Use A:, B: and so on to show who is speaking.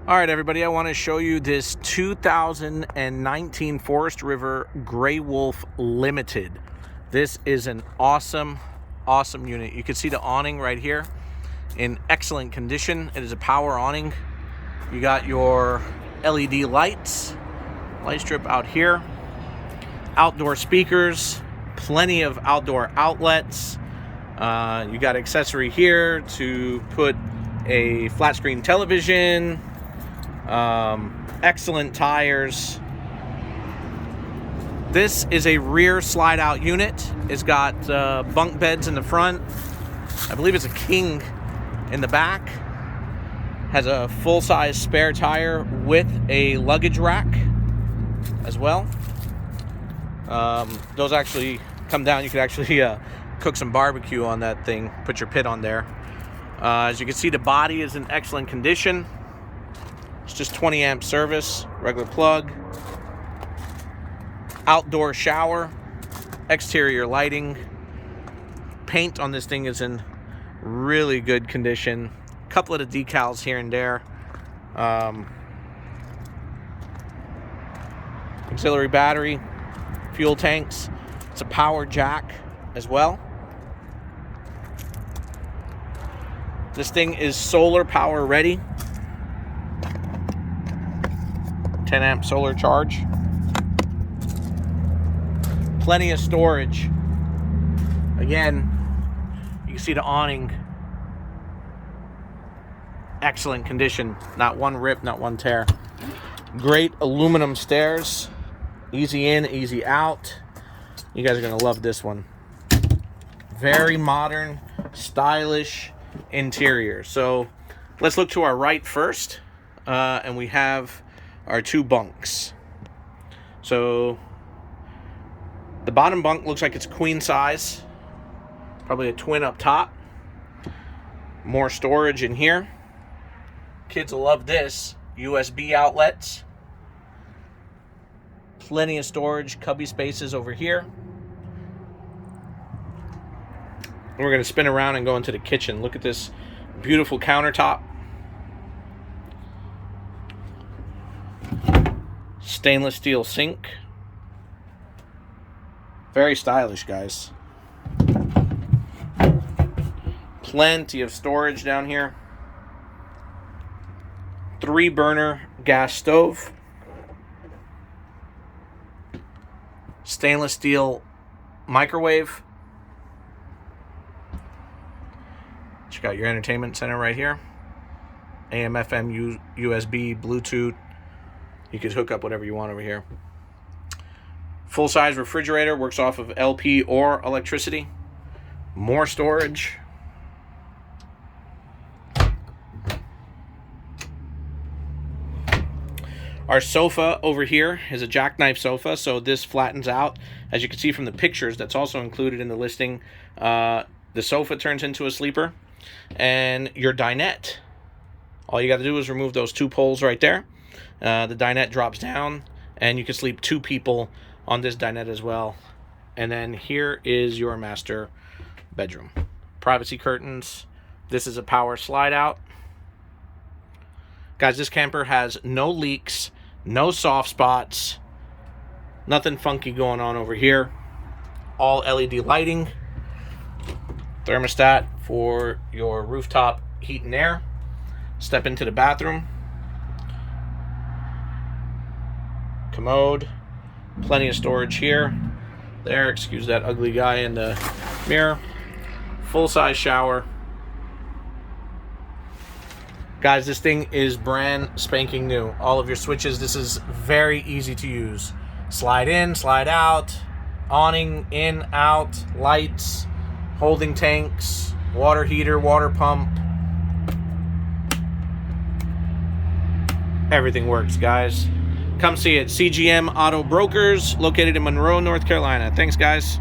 A: All right, everybody, I want to show you this 2019 Forest River Gray Wolf Limited. This is an awesome unit. You can see the awning right here in excellent condition. It is a power awning. You got your LED lights, light strip out here, outdoor speakers, plenty of outdoor outlets. You got accessory here to put a flat screen television, excellent tires. This is a rear slide out unit. It's got bunk beds in the front. I believe it's a king in the back. Has a full-size spare tire with a luggage rack as well. Those actually come down. You could actually cook some barbecue on that thing, put your pit on there. As you can see, the body is in excellent condition. It's just 20 amp service, regular plug, outdoor shower, exterior lighting. Paint on this thing is in really good condition. A couple of the decals here and there. Auxiliary battery, fuel tanks. It's a power jack as well. This thing is solar power ready. 10 amp solar charge. Plenty of storage. Again, you can see the awning. Excellent condition. Not one rip, not one tear. Great aluminum stairs. Easy in, easy out. You guys are going to love this one. Very modern, stylish interior. So let's look to our right first. And we have our two bunks. So the bottom bunk looks like it's queen size, probably a twin up top. More storage in here. Kids will love this. USB outlets, plenty of storage, cubby spaces over here. We're going to spin around and go into the kitchen. Look at this beautiful countertop. Stainless steel sink. Very stylish, guys. Plenty of storage down here. 3-burner gas stove. Stainless steel microwave. You got your entertainment center right here. AM, FM, USB, Bluetooth. You could hook up whatever you want over here. Full-size refrigerator, works off of LP or electricity. More storage. Our sofa over here is a Jackknife Sofa, so this flattens out. As you can see from the pictures that's also included in the listing, the sofa turns into a sleeper. And your dinette, all you got to do is remove those two poles right there. The dinette drops down, and you can sleep 2 people on this dinette as well. And then here is your master bedroom. Privacy curtains. This is a power slide out. Guys, this camper has no leaks, no soft spots, nothing funky going on over here. All LED lighting. Thermostat for your rooftop heat and air. Step into the bathroom. Commode. Plenty of storage here. There, excuse that ugly guy in the mirror. Full-size shower. Guys, this thing is brand spanking new. All of your switches, this is very easy to use. Slide in, slide out. Awning, in, out. Lights. Holding tanks. Water heater, water pump. Everything works, guys. Come see it. CGM Auto Brokers, located in Monroe, North Carolina. Thanks, guys.